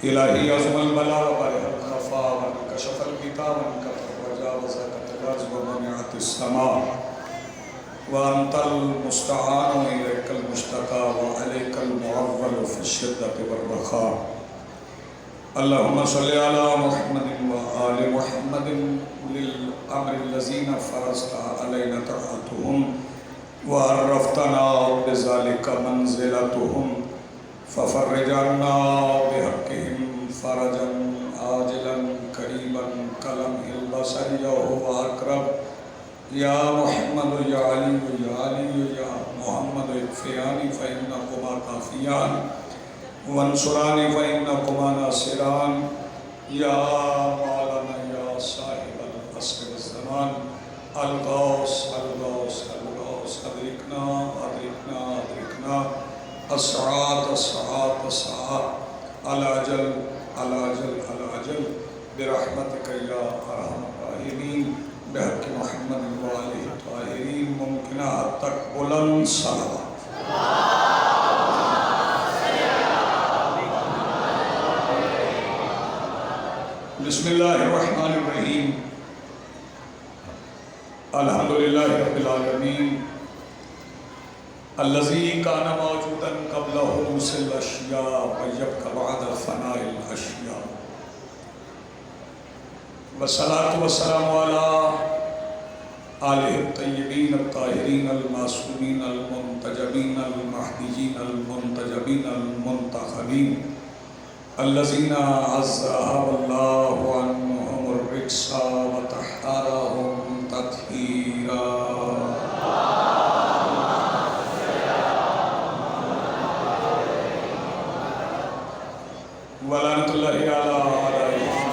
الہی عظم البلا وبرح الخفا وانکشف الغطا وانکفر وجاوز الغرض ومنعت السماء وانت المستعان الیک المشتقى وعلیک المعول فی الشدۃ والرخاء اللهم صل على محمد وآل محمد أولي الأمر الذين فرضت علينا طاعتهم وعرفتنا بذلك منزلتهم ففرج عنا بحقهم فرجا عاجلا قريبا كلمح البصر وهو أقرب يا محمد يا علي يا علي يا محمد اكفياني فإنكما كافيان وانصرانی فإنکما ناصران یا مولانا یا صاحب العصر والزمان الغوث الغوث الغوث ادرکنا ادرکنا ادرکنا الساعات الساعات الساعات العجل العجل العجل برحمتک یا ارحم الراحمین بحق محمد وآلہ الطاہرین ممکنہ حد تک بلند صلوات بسم اللہ الرحمن الرحیم الحمدللہ رب العالمین الذی کان موجودا قبل حدوث الاشیاء ویبقى بعد فناء الاشیاء والصلاة والسلام علی آلہ الطیبین الطاہرین المعصومین المنتجبین المہدیین المنتجبین المنتخبین الذين عذب الله عنهم الرجس وطهرهم تطهيرا ولعنة الله على أعدائهم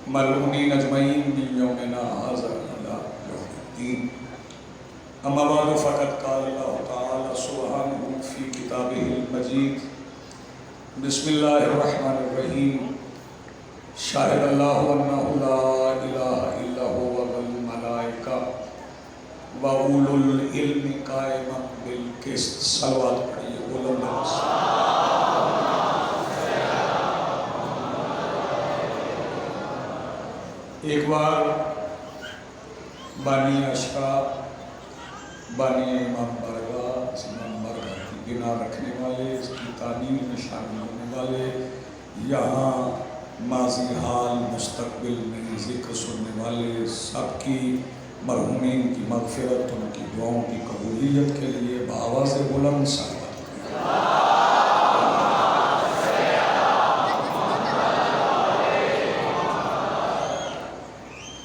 ملعونين أجمعين من يومنا هذا إلى يوم الدين أما بعد فقد قال الله تعالى سبحانه في كتابه المجيد بسم اللہ الرحمن الرحیم شاہد اللہ انہ لا الہ الا هو والملائکہ وَأُولُو الْعِلْمِ قَائِمًا بِالْقِسْطِ صلوات پڑھئے بلند ایک بار بانی اشراف بانی امام برگاہ امام برگاہ کی بنا رکھنے والے اس کی تعلیم میں شامل ہونے والے یہاں ماضی حال مستقبل میں ذکر سننے والے سب کی مرحومین کی مغفرت ان کی دعاؤں کی قبولیت کے لیے بآواز بلند صلوات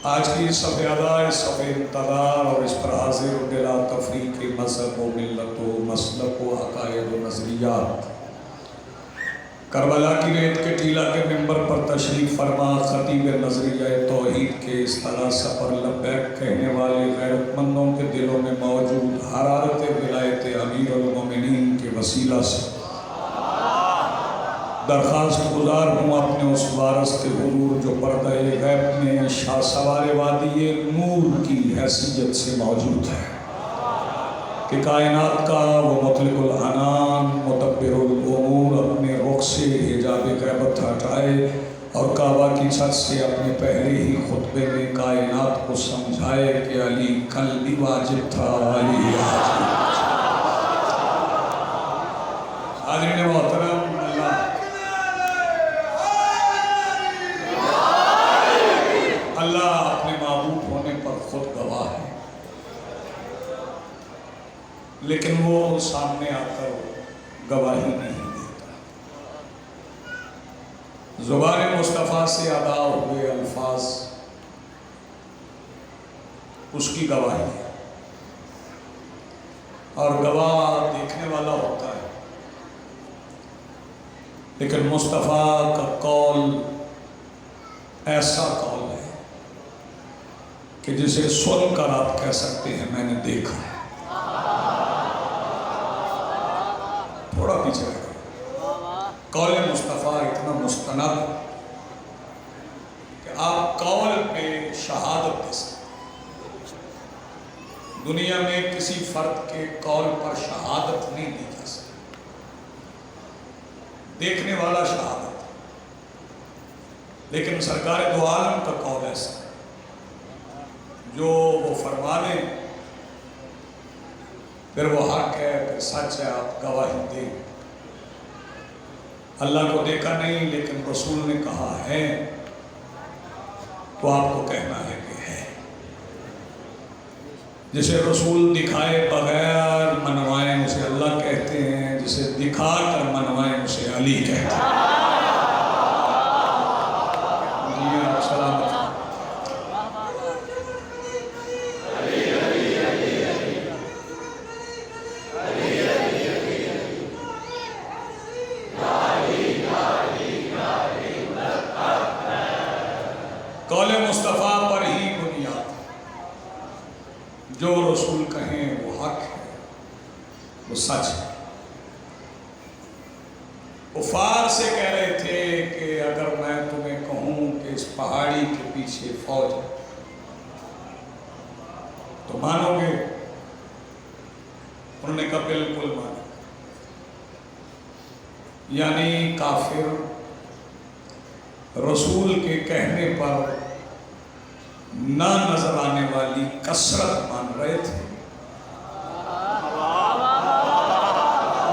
آج کی صفحہ ادائے صفحہ انتظار اور اس پر حاضر بلا تفریق مذہب و ملت و مسلک و عقائد و نظریات کربلا کی ریت کے ٹیلہ کے ممبر پر تشریف فرما خطیب نظریہ توحید کے اس ثلاثہ پر لبیک کہنے والے غیرت مندوں کے دلوں میں موجود حرارت ولایت امیر المومنین کے وسیلہ سے درخواست گزار ہوں اپنے اس وارث کے حضور جو پردہ غیب میں شاہ سوار وادی نور کی حیثیت سے موجود ہے کہ کائنات کا وہ مطلق العنان مدبر الامور اپنے رخ سے حجاب غیبت ہٹائے اور کعبہ کی چھت سے اپنے پہلے ہی خطبے میں کائنات کو سمجھائے کہ علی کل بھی واجب تھا علی حاضرین محترم اللہ اپنے معبود ہونے پر خود گواہ ہے لیکن وہ سامنے آ کر گواہی نہیں دیتا زبان مصطفیٰ سے ادا ہوئے الفاظ اس کی گواہی ہے اور گواہ دیکھنے والا ہوتا ہے لیکن مصطفیٰ کا قول ایسا قول ہے کہ جسے سن کر آپ کہہ سکتے ہیں میں نے دیکھا ہے تھوڑا پیچھے رہے قول مصطفیٰ اتنا مستند کہ آپ قول پہ شہادت دے سکتے دنیا میں کسی فرد کے قول پر شہادت نہیں دی جا سکتی دیکھنے والا شہادت لیکن سرکار دو عالم کا قول ایسا ہے، جو وہ فرما دیں پھر وہ حق ہے، پھر سچ ہے، آپ گواہی دیں۔ اللہ کو دیکھا نہیں لیکن رسول نے کہا ہے تو آپ کو کہنا ہے کہ ہے۔ جسے رسول دکھائے بغیر منوائیں اسے اللہ کہتے ہیں، جسے دکھا کر منوائیں اسے علی کہتے ہیں۔ جی آپ سلامت۔ قول مصطفیٰ پر ہی بنیاد، جو رسول کہیں وہ حق ہے، وہ سچ ہے۔ کفار سے کہہ رہے تھے کہ اگر میں تمہیں کہوں کہ اس پہاڑی کے پیچھے فوج ہے تو مانو گے؟ انہوں نے کہا بالکل مانو۔ یعنی کافر رسول کے کہنے پر نہ نظر آنے والی کثرت مان رہے تھے۔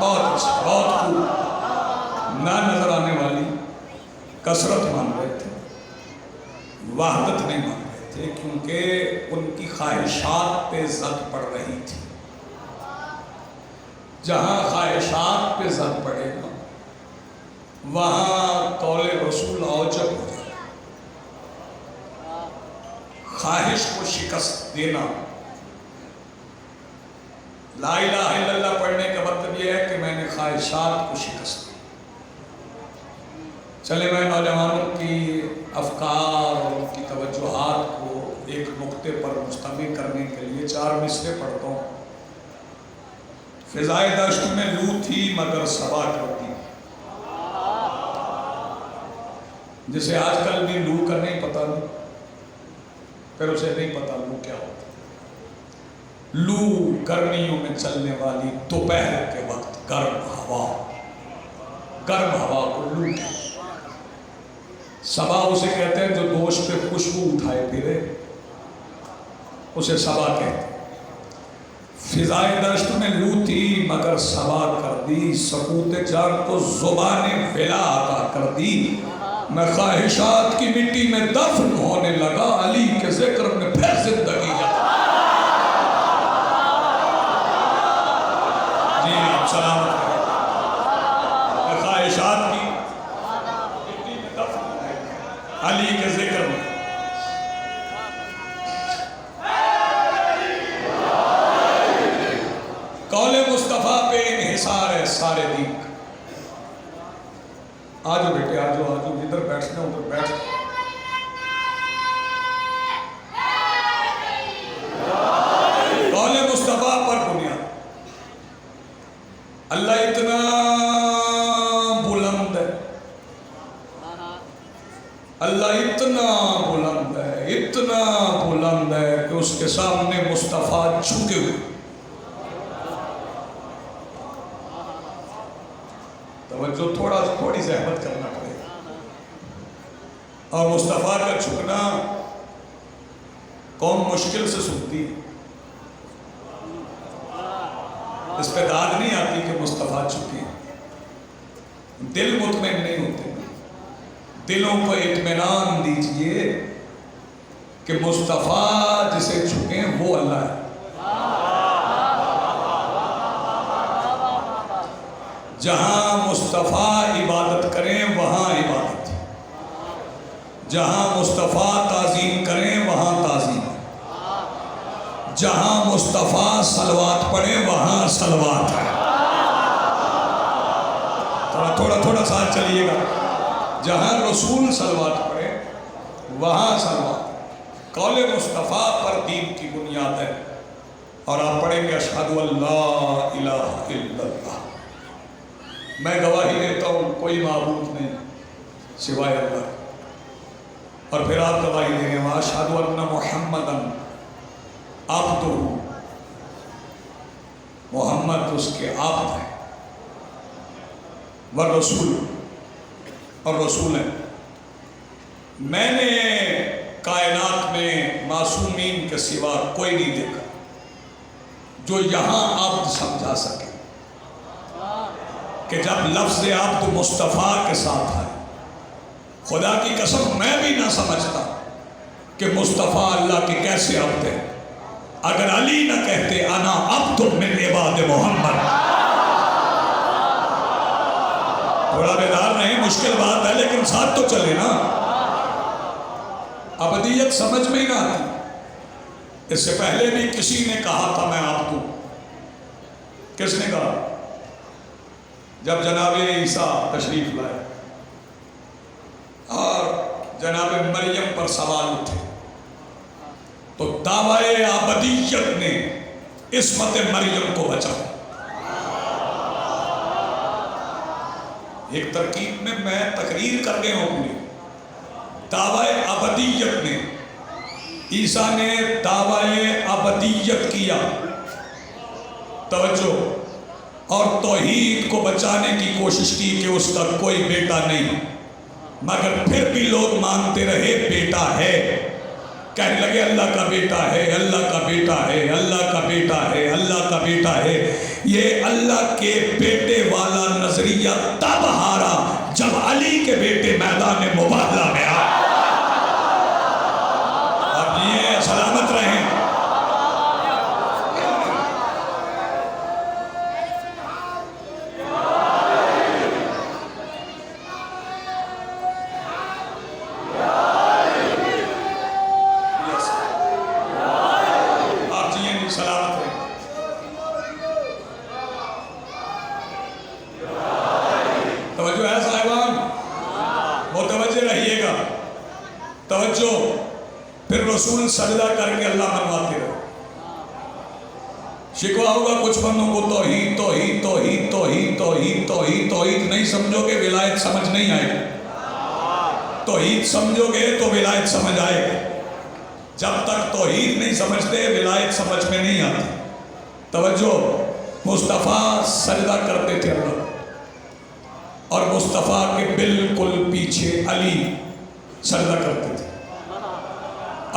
بہت اچھا، بہت خوب۔ نہ نظر آنے والی کثرت مان رہے تھے، وحدت نہیں مان رہے تھے، کیونکہ ان کی خواہشات پہ زد پڑ رہی تھی۔ جہاں خواہشات پہ زد پڑے گا وہاں قول رسول اوجب ہو جائے۔ خواہش کو شکست دینا، لا الہ الا اللہ پڑھنے کا مطلب یہ ہے کہ میں نے خواہشات کو شکست دی۔ چلے میں نوجوانوں کی افکار اور ان کی توجہات کو ایک نقطے پر مستمع کرنے کے لیے 4 مصرے پڑھتا ہوں۔ فضائے دشت میں لو تھی مگر سبا کرتی، جسے آج کل بھی لو کا نہیں پتا نہیں، پھر اسے نہیں پتا لو کیا ہوتا۔ لو گرمیوں میں چلنے والی دوپہر کے وقت گرم ہوا کو لو کہتے ہیں۔ صبا اسے کہتے ہیں جو دوش پہ خوشبو اٹھائے پھرے، اسے صبا کہتے ہیں۔ فضائے دشت میں لو تھی مگر صبا کر دی، سکوت جان کو زبان ولا عطا کر دی۔ میں خواہشات کی مٹی میں دفن ہونے لگا، علی کے ذکر میں پھر زندگی جاتا۔ جی آپ سلامت کریں۔ میں خواہشات کی مٹی میں دفن ہونے لگا، علی کے ذکر میں۔ قول مصطفیٰ پہ انحصار ہے سارے دین کا۔ آجو بیٹے آجو، ادھر بیٹھنا ادھر بیٹھ۔ قول مصطفیٰ پر بنیاد، اللہ اتنا بلند ہے، اللہ اتنا بلند ہے، اتنا بلند ہے کہ اس کے سامنے مصطفیٰ جھکے ہوئے۔ توجہ، تھوڑی زحمت کرنا پڑے گا۔ اور مصطفیٰ کا جھکنا قوم مشکل سے سنتی ہے، اس پہ داد نہیں آتی کہ مصطفیٰ جھکے، دل مطمئن نہیں ہوتے۔ دلوں کو اطمینان دیجئے کہ مصطفیٰ جسے جھکیں وہ اللہ ہے۔ جہاں مصطفیٰ عبادت کریں وہاں عبادت، جہاں مصطفیٰ تعظیم کریں وہاں تعظیم، جہاں مصطفیٰ صلوات پڑھیں وہاں صلوات ہے۔ تھوڑا ساتھ چلیے گا۔ جہاں رسول صلوات پڑھیں وہاں صلوات۔ قول مصطفیٰ پر دین کی بنیاد ہے۔ اور آپ پڑھیں گے اشہد ان لا الہ الا اللہ، میں گواہی دیتا ہوں کوئی معبود نہیں سوائے اللہ۔ اور پھر آپ گواہی دیں گے واشہد ان محمدا عبدہ، محمد اس کے عبد ہے، والرسول، اور رسول ہے۔ میں نے کائنات میں معصومین کے سوا کوئی نہیں دیکھا جو یہاں عبد سمجھا سکے کہ جب لفظ عبد مصطفیٰ کے ساتھ ہے، خدا کی قسم میں بھی نہ سمجھتا کہ مصطفیٰ اللہ کے کیسے عبد ہے اگر علی نہ کہتے انا عبد من عباد محمد۔ تھوڑا بیدار نہیں، مشکل بات ہے لیکن ساتھ تو چلے نا۔ ابدیت سمجھ میں ہی نہ آتی۔ اس سے پہلے بھی کسی نے کہا تھا میں عبد ہوں۔ کس نے کہا؟ جب جناب عیسیٰ تشریف لائے اور جناب مریم پر سوال اٹھے تو دعوی ابدیت نے عصمت مریم کو بچایا۔ ایک ترکیب میں تقریر کرنے ہوں اپنی، دعوی ابدیت نے، عیسیٰ نے دعوی ابدیت کیا، توجہ، اور توحید کو بچانے کی کوشش کی کہ اس کا کوئی بیٹا نہیں، مگر پھر بھی لوگ مانتے رہے بیٹا ہے، کہنے لگے اللہ کا بیٹا ہے، اللہ کا بیٹا ہے، اللہ کا بیٹا ہے، اللہ کا بیٹا ہے۔ یہ اللہ کے بیٹے والا نظریہ تب ہارا جب علی کے بیٹے میدان مباہلہ میں آئے۔ اب یہ سلامت رہیں۔ رسول سجدہ کر کے اللہ منواتے رہے۔ شکوا ہوگا کچھ بندوں کو توحید توحید توحید توحید توحید توحید توحید نہیں سمجھو گے ولایت سمجھ نہیں آئے گی، توحید سمجھو گے تو ولایت سمجھ آئے گی۔ جب تک توحید نہیں سمجھتے ولایت سمجھ میں نہیں آتی۔ توجہ، مصطفیٰ سجدہ کرتے تھے اللہ، اور مصطفیٰ کے بالکل پیچھے علی سجدہ کرتے تھے۔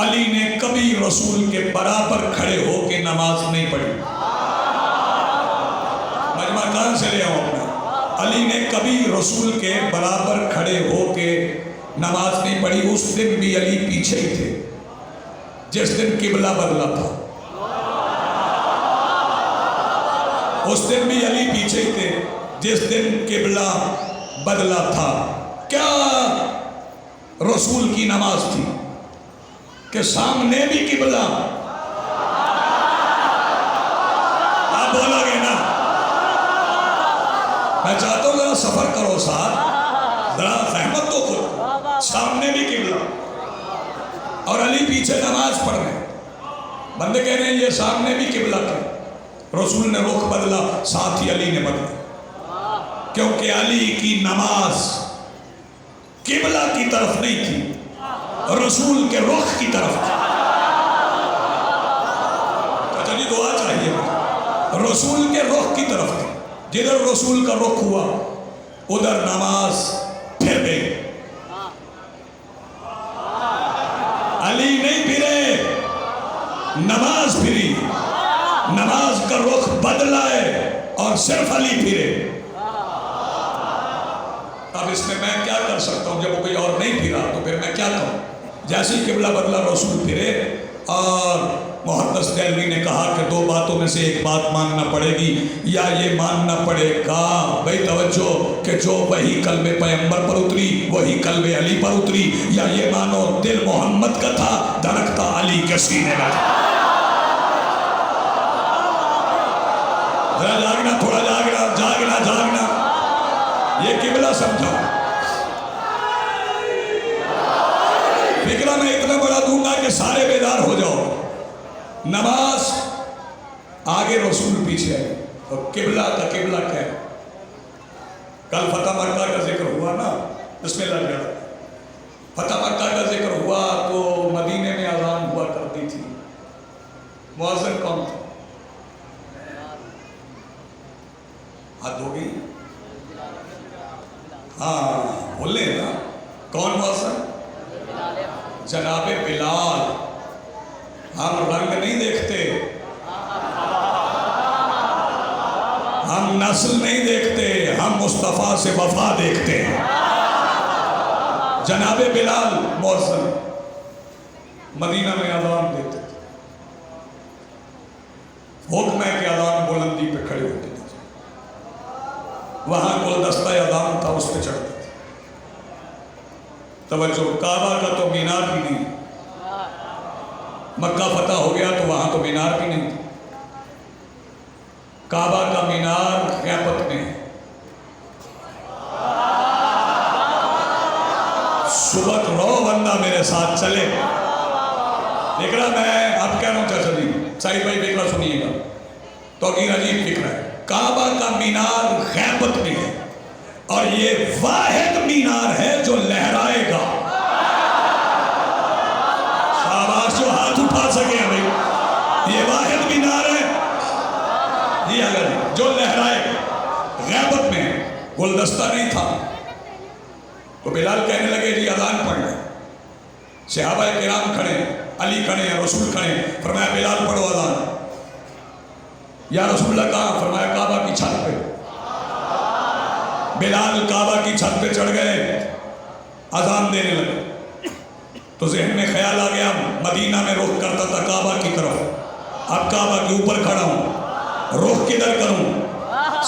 علی نے کبھی رسول کے برابر کھڑے ہو کے نماز نہیں پڑھی۔ مجمع کہاں سے لے آؤں اپنا؟ علی نے کبھی رسول کے برابر کھڑے ہو کے نماز نہیں پڑھی۔ اس دن بھی علی پیچھے ہی تھے جس دن قبلہ بدلا تھا، اس دن بھی علی پیچھے ہی تھے جس دن قبلہ بدلا تھا۔ کیا رسول کی نماز تھی کہ سامنے بھی قبلہ؟ آپ بولا گے نا؟ میں چاہتا ہوں ذرا سفر کرو ساتھ، ذرا زحمت تو خود، سامنے بھی قبلہ اور علی پیچھے نماز پڑھ رہے ہیں۔ بندے کہہ رہے ہیں یہ سامنے بھی قبلہ کر، رسول نے رخ بدلا، ساتھ ہی علی نے بدلا، کیونکہ علی کی نماز قبلہ کی طرف نہیں تھی، رسول کے رخ کی طرف تھی۔ اچھا جی دعا چاہیے، رسول کے رخ کی طرف تھی، جدھر رسول کا رخ ہوا ادھر نماز پھر گئی۔ علی نہیں پھرے، نماز پھری، نماز کا رخ بدلا ہے اور صرف علی پھرے۔ اب اس میں کیا کر سکتا ہوں؟ جب کوئی اور نہیں پھرا تو پھر میں کیا کروں؟ جیسے قبلہ بدلا رسول پھرے، اور محدث دہلوی نے کہا کہ دو باتوں میں سے ایک بات ماننا پڑے گی، یا یہ ماننا پڑے گا بھائی توجہ کہ جو وہی قلب پیغمبر پر اتری وہی قلب علی پر اتری، یا یہ مانو دل محمد کا تھا دھڑکتا علی کے سینے میں تھا۔ ذرا جاگنا، تھوڑا جاگنا، جاگنا جاگنا، یہ قبلہ سمجھو۔ فکرہ میں اتنا بڑا دوں گا کہ سارے بیدار ہو جاؤ۔ نماز آگے رسول پیچھے ہے، اور قبلہ کا قبلہ کیا ہے؟ کل فتح مکہ کا ذکر ہوا نا، بسم اللہ جڑا فتح مکہ کا ذکر ہوا تو مدینے میں اذان ہوا کرتی تھی، مؤذن کون تھا؟ حد ہو گئی؟ ہاں بولے نا، کون مؤذن؟ جناب بلال، ہم رنگ نہیں دیکھتے، ہم نسل نہیں دیکھتے، ہم مصطفیٰ سے وفا دیکھتے ہیں۔ جناب بلال مؤذن مدینہ میں اذان دیتے تھے، حکم ہے کہ اذان بلندی پہ کھڑے ہوتے تھے، وہاں گلدستہ اذان تھا، اس پہ چڑھتے تھے۔ توجہ، کعبہ کا تو مینار بھی نہیں، مکہ فتح ہو گیا تو وہاں تو مینار بھی نہیں تھا، کعبہ کا مینار غیبت میں ہے۔ صبح رو بندہ میرے ساتھ چلے، فکرہ میں اب کہہ رہا ہوں چاچا جی، سعید بھائی فکرہ سنیے گا، توقیر عجیب فکرہ ہے۔ کعبہ کا مینار غیبت میں ہے، اور یہ واحد مینار ہے جو لہرائے گا۔ شاباش جو ہاتھ اٹھا سکے ہیں بھائی، یہ واحد مینار ہے جی اگر جو لہرائے گا، غیبت میں ہے، گلدستہ نہیں تھا۔ تو بلال کہنے لگے جی اذان پڑھ لیں، صحابہ کرام کھڑے، علی کھڑے ہیں، رسول کھڑے ہیں، فرمایا بلال پڑھو اذان۔ یا رسول اللہ کہاں؟ فرمایا کعبہ کی چھت پہ۔ بلال کعبہ کی چھت پہ چڑھ گئے، اذان دینے لگے، تو ذہن میں خیال آ گیا مدینہ میں رخ کرتا تھا کعبہ کی طرف، اب کعبہ کے اوپر کھڑا ہوں، رخ کدھر کروں؟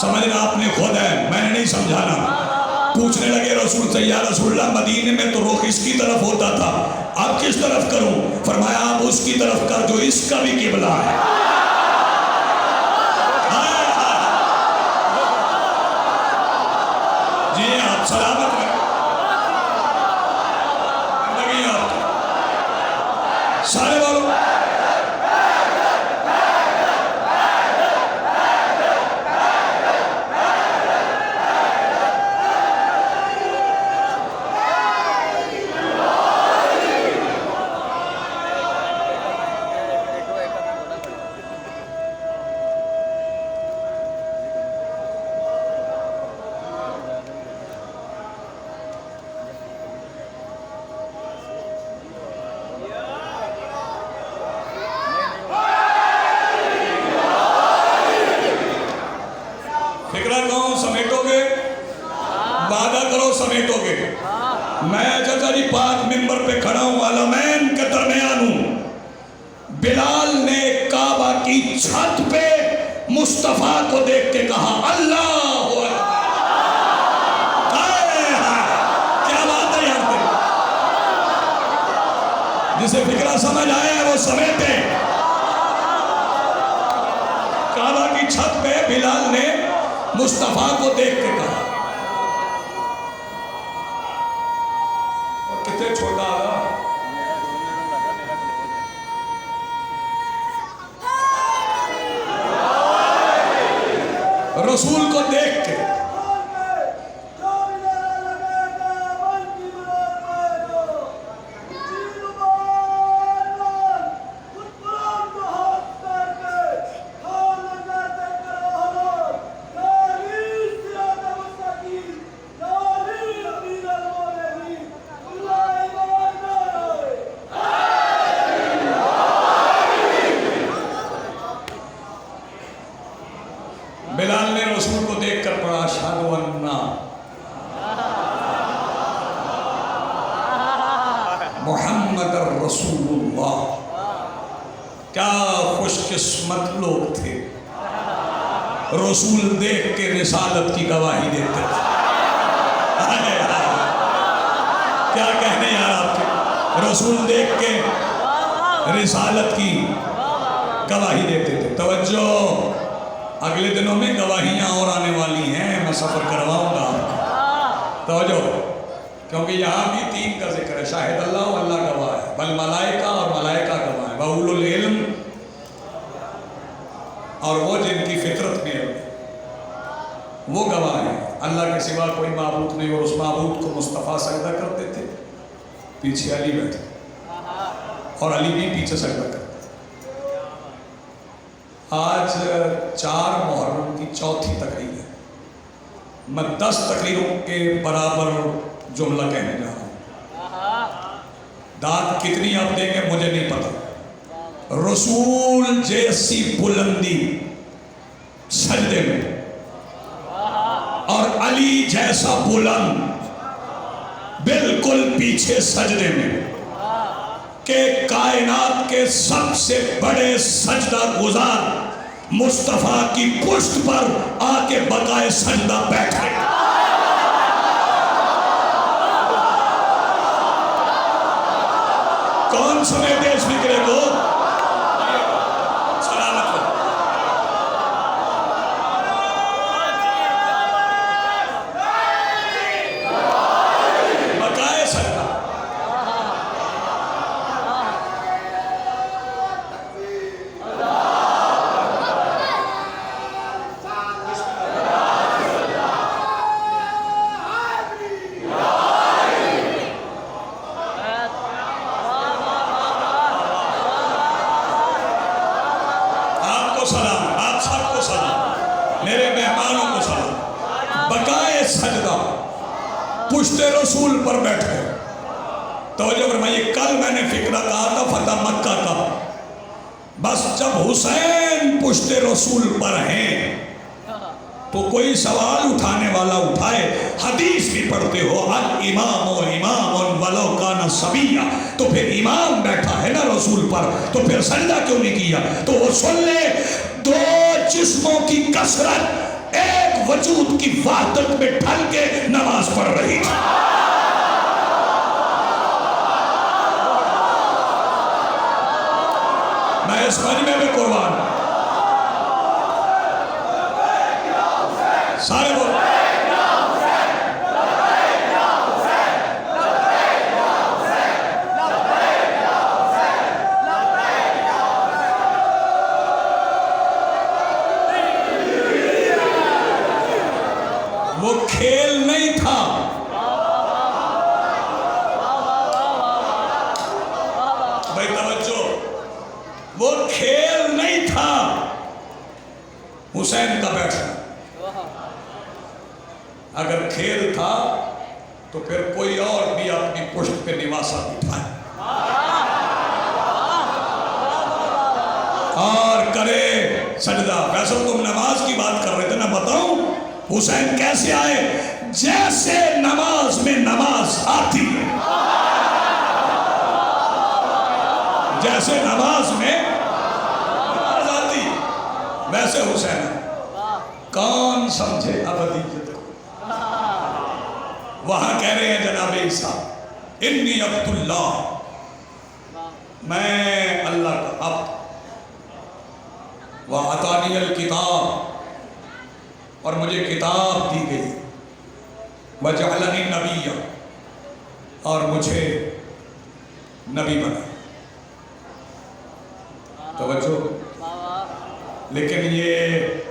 سمجھنا آپ نے خود ہے، میں نے نہیں سمجھانا۔ پوچھنے لگے رسول سے، یا رسول اللہ مدینے میں تو رخ اس کی طرف ہوتا تھا، اب کس طرف کروں؟ فرمایا آپ اس کی طرف کر جو اس کا بھی قبلہ ہے۔ جی آپ سلامت رہیں، زندگی آپ کی سارے والوں۔ سمیٹو گے، وعدہ کرو سمیٹو گے۔ میں چچا جی پاک منبر پہ کھڑا ہوں، عالمین کے درمیان ہوں۔ بلال نے کعبہ کی چھت پہ مصطفیٰ کو دیکھ کے کہا اللہ کیا بات ہے یار پہ، جسے فکرہ سمجھ آیا ہے وہ سمیٹے۔ کعبہ کی چھت پہ بلال نے مصطفیٰ کو دیکھ کے کہا، اور کتنے چھوٹا آگا، رسول کو دیکھ کے بلال نے رسول کو دیکھ کر پڑھا اشہد ان محمد رسول اللہ۔ کیا خوش قسمت لوگ تھے، رسول دیکھ کے رسالت کی گواہی دیتے تھے۔ کیا کہنے یار آپ کے، رسول دیکھ کے رسالت کی گواہی دیتے تھے۔ توجہ، اگلے دنوں میں گواہیاں اور آنے والی ہیں، میں سفر کرواؤں گا آپ کو۔ توجہ، کیونکہ یہاں بھی 3 کا ذکر ہے، شاہد اللہ و اللہ گواہ ہے، بل ملائکہ اور ملائکہ گواہ ہے، وَأُولُو الْعِلْمِ، اور وہ جن کی فطرت میں وہ گواہ ہیں۔ اللہ کے سوا کوئی معبود نہیں، اور اس معبود کو مصطفیٰ سجدہ کرتے تھے، پیچھے علی بیٹھے، اور علی بھی پیچھے سجدہ کرتے۔ آج 4 محرم کی 4تھی تقریر ہے، میں 10 تقریروں کے برابر جملہ کہنے جا رہا ہوں۔ داد کتنی آپ دیں گے مجھے نہیں پتا، رسول جیسی بلندی سجدے میں اور علی جیسا بلند بالکل پیچھے سجدے میں، کہ کائنات کے سب سے بڑے سجدہ گزار مصطفیٰ کی پشت پر آ کے بقائے سجدہ بیٹھے۔ کون سنے دیش فکرے کو؟ سلامت ہو۔ بقائے سجدہ۔ سلام، آپ سب کو سلام، میرے مہمانوں کو سلام۔ بقائے سجدہ پشت رسول پر بیٹھ گئے۔ توجہ فرمائیے، کل میں نے فکرہ کہا تھا فتح مکہ کا، بس جب حسین پشت رسول پر ہیں تو کوئی سوال اٹھانے والا اٹھائے۔ حدیث بھی پڑھتے ہو، الامام و امام ولو کان صبیا، تو پھر امام بیٹھا ہے نا رسول پر، تو پھر سجدہ کیوں نہیں کیا؟ تو وہ سن لے، دو جسموں کی کثرت ایک وجود کی وحدت میں ڈھل کے نماز پڑھ رہی تھی۔ میں اس مجمع میں قربان، سارے بول وہ کھیل نہیں تھا، بھائی توجہ، وہ کھیل نہیں تھا حسین کا بیٹھنا۔ اگر کھیل تھا تو پھر کوئی اور بھی اپنی پشت پہ نواسا بٹھائے اور کرے سجدہ۔ ویسے تم نماز کی بات کر رہے تھے نا، بتاؤں حسین کیسے آئے؟ جیسے نماز میں نماز آتی ہے، جیسے نماز میں نماز آتی ویسے حسین۔ کون سمجھے ابدیت کو؟ وہاں کہہ رہے ہیں جناب عیسیٰ، انی عبد اللہ، میں اللہ کا عبد، وَأَعْطَانِيَ الْكِتَابَ، اور مجھے کتاب دی گئی، وَجَعَلَنِي نَبِيًّا، اور مجھے نبی بنا۔ توجہ، لیکن یہ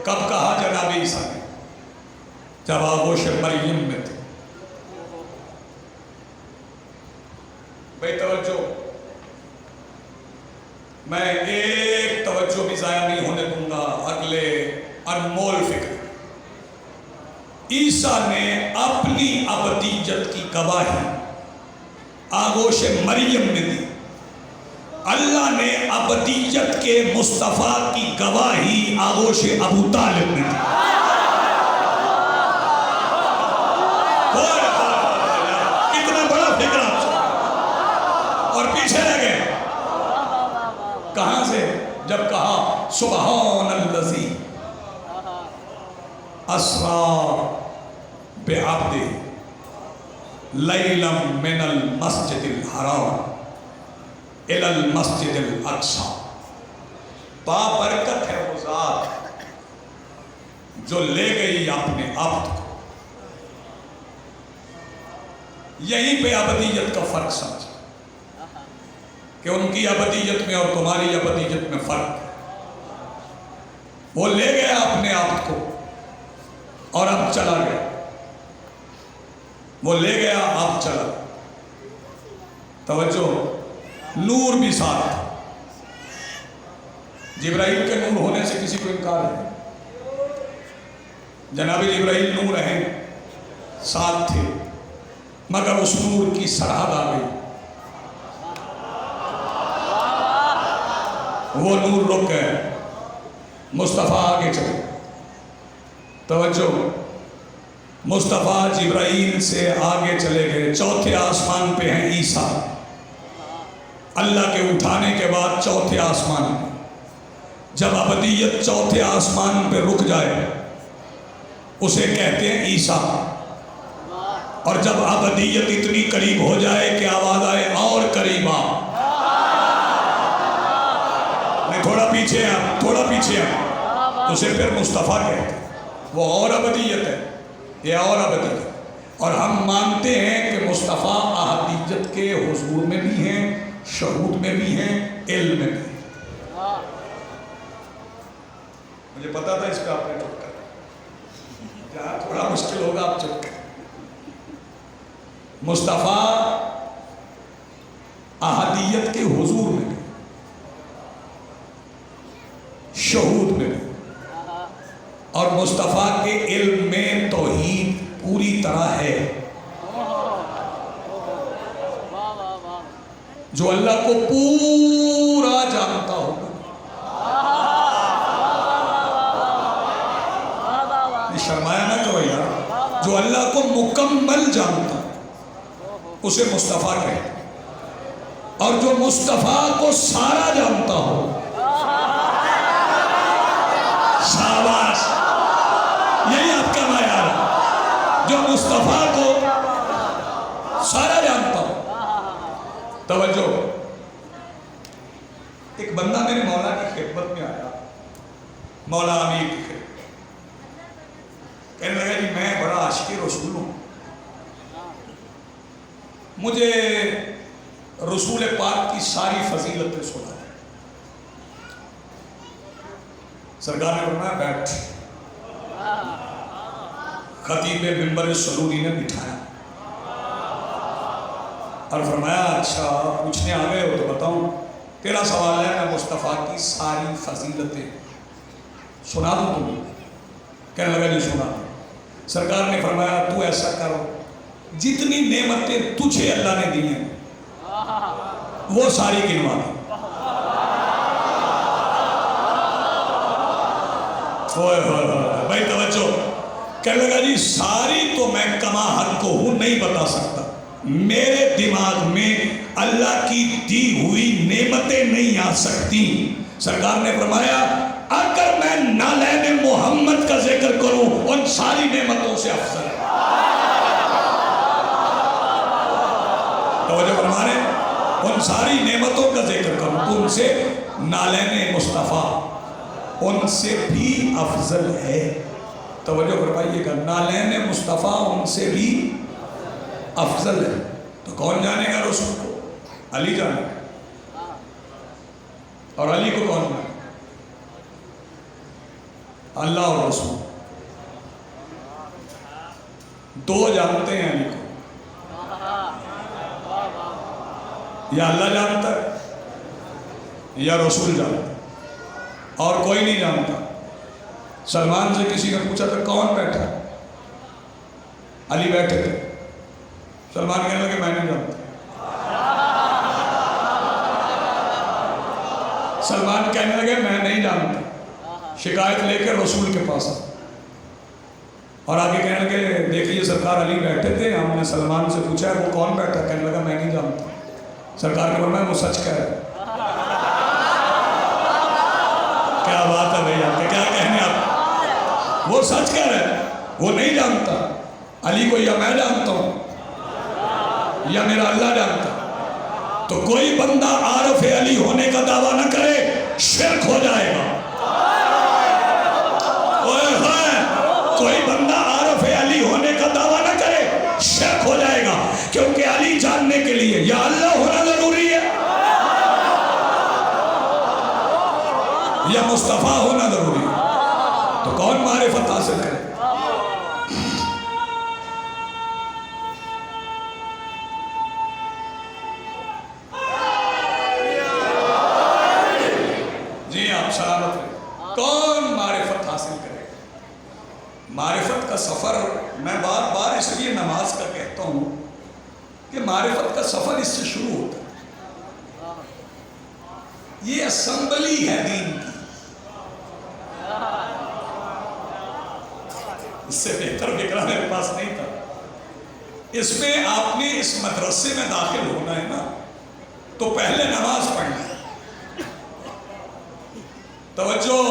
کب کہا جناب عیسیٰ نے؟ جب آغوش مریم میں تھے۔ بھئی توجہ، میں ایک توجہ بھی ضائع نہیں ہونے دوں گا، اگلے انمول فکر۔ عیسیٰ نے اپنی ابدیت کی گواہی آغوش مریم میں دی، اللہ نے ابدیت کے مصطفیٰ کی گواہی آغوش ابو طالب میں دی۔ کتنا بڑا فکر آپ سے، اور پیچھے رہ گئے کہاں سے؟ جب کہا سبحان الذی اسریٰ بعبدہ لیلا من المسجد الحرام الی المسجد الاقصی، بابرکت ہے وہ ذات جو لے گئی اپنے عبد کو۔ یہیں پہ ابدیت کا فرق سمجھا کہ ان کی ابدیت میں اور تمہاری ابدیت میں فرق ہے۔ وہ لے گیا اپنے عبد کو اور اب چلا گیا، وہ لے گیا اب چلا۔ توجہ، نور بھی ساتھ تھا۔ جبرائیل کے نور ہونے سے کسی کو انکار ہے؟ جناب جبرائیل نور ہیں، ساتھ تھے، مگر اس نور کی سرحد آ گئی، وہ نور رک گئے، مصطفیٰ آگے چلے۔ توجہ، مصطفیٰ جبرائیل سے آگے چلے گئے، چوتھے آسمان پہ ہیں عیسیٰ۔ اللہ کے اٹھانے کے بعد چوتھے آسمان پہ، جب ابدیت چوتھے آسمان پہ رک جائے اسے کہتے ہیں عیسیٰ، اور جب ابدیت اتنی قریب ہو جائے کہ آواز آئے اور قریب آ، نہیں تھوڑا پیچھے آ، تھوڑا پیچھے آ، اسے پھر مصطفیٰ کہتے ہیں۔ وہ اور ابدیت ہے، یہ اور ابدیت ہے۔ اور ہم مانتے ہیں کہ مصطفیٰ احدیت کے حضور میں بھی ہیں، شہود میں بھی ہیں، علم میں بھی ہیں۔ مجھے پتا تھا اس پہ آپ نے چپ کر، جہاں تھوڑا مشکل ہوگا آپ چپ کر۔ مصطفیٰ احدیت کے حضور میں بھی، شہود میں بھی، اور مصطفیٰ کے علم میں توحید پوری طرح ہے۔ جو اللہ کو پورا جانتا ہوگا، شرمایا نہ کرو یار، جو اللہ کو مکمل جانتا اسے مصطفیٰ کہتے ہیں، اور جو مصطفیٰ کو سارا جانتا ہو، شاباش، یہی آپ کا معیار ہے، جو مصطفیٰ کو سارا جانتا ہو۔ توجہ، ایک بندہ میرے مولا کی خدمت میں آیا، مولا امیر کی خدمت، کہنے لگا جی میں بڑا عاشق رسول ہوں، مجھے رسول پاک کی ساری فضیلتیں سنا دیں۔ سرکار نے فرمایا بیٹھ۔ خطیب منبر سروری نے بٹھایا اور فرمایا اچھا پوچھنے آ گئے ہو تو بتاؤں، تیرا سوال ہے، میں مصطفیٰ کی ساری فضیلتیں سنا دوں تمہیں؟ کہنے لگا جی سنا دوں۔ سرکار نے فرمایا تو ایسا کرو، جتنی نعمتیں تجھے اللہ نے دی ہیں وہ ساری گنوا دیں۔ بھائی توجہ، کہنے لگا جی ساری تو میں کما حق کو ہوں نہیں بتا سکتا، میرے دماغ میں اللہ کی دی ہوئی نعمتیں نہیں آ سکتی۔ سرکار نے فرمایا اگر میں نالین محمد کا ذکر کروں ان ساری نعمتوں سے افضل ہے۔ توجہ فرما رہے ہیں، ان ساری نعمتوں کا ذکر کروں تو ان سے نالین مصطفیٰ ان سے بھی افضل ہے۔ توجہ فرمائیے گا، نالین مصطفیٰ ان سے بھی افضل ہے۔ تو کون جانے گا رسول کو؟ علی جانے گا، اور علی کو کون جانے گا؟ اللہ اور رسول، دو جانتے ہیں علی کو، یا اللہ جانتا ہے یا رسول جانتا ہے، اور کوئی نہیں جانتا۔ سلمان سے کسی نے پوچھا تھا کون بیٹھا؟ علی بیٹھے تھے۔ سلمان کہنے لگے میں نہیں جانتا۔ سلمان کہنے لگے میں نہیں جانتا، شکایت لے کے رسول کے پاس آ، اور آگے کہنے لگے دیکھیے سرکار علی بیٹھے تھے، ہم نے سلمان سے پوچھا ہے وہ کون بیٹھا؟ کہنے لگا میں نہیں جانتا۔ سرکار نے فرمایا وہ سچ کہہ رہے۔ کیا بات ہے بھائی، آپ کے کیا کہنے، آپ وہ سچ کہہ رہے، وہ نہیں جانتا علی کو، یا میں جانتا ہوں یا میرا اللہ جانتا۔ تو کوئی بندہ عارف علی ہونے کا دعویٰ نہ کرے، شرک ہو جائے گا۔ کوئی بندہ عارف علی ہونے کا دعویٰ نہ کرے، شرک ہو جائے گا، کیونکہ علی جاننے کے لیے یا اللہ ہونا ضروری ہے یا مصطفیٰ ہونا ضروری ہے۔ تو کون معرفت حاصل کرے؟ جی آپ سلامت رہے، کون معرفت حاصل کرے؟ معرفت کا سفر میں بار بار اس لیے نماز کا کہتا ہوں کہ معرفت کا سفر اس سے شروع ہوتا ہے۔ یہ اسمبلی ہے دین کی. اس سے بہتر فکرہ میرے پاس نہیں تھا. اس میں آپ نے اس مدرسے میں داخل ہونا ہے نا تو پہلے نماز پڑھنا ہے. توجہ،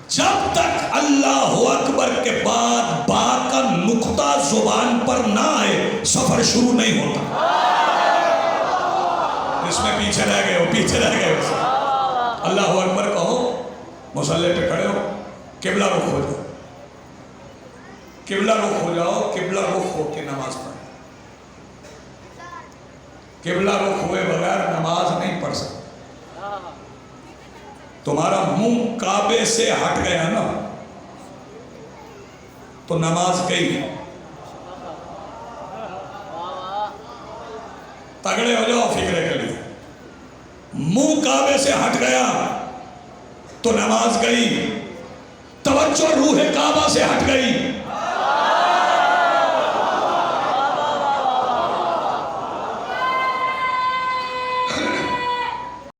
جب تک اللہ اکبر کے بعد با کا نقطہ زبان پر نہ آئے سفر شروع نہیں ہوتا. اس میں پیچھے رہ گئے ہو، پیچھے رہ گئے ہو. اللہ اکبر کہو، مصلی پہ کھڑے ہو، قبلہ رخ ہو جاؤ، قبلہ رخ ہو جاؤ. قبلہ رخ ہو کے نماز پڑھو. قبلہ رخ ہوئے بغیر نماز نہیں پڑھ سکتے. تمہارا منہ کعبے سے ہٹ گیا نا تو نماز گئی. تگڑے ہو جاؤ فکرے کے لیے. منہ کعبے سے ہٹ گیا تو نماز گئی. توجہ روح کعبہ سے ہٹ گئی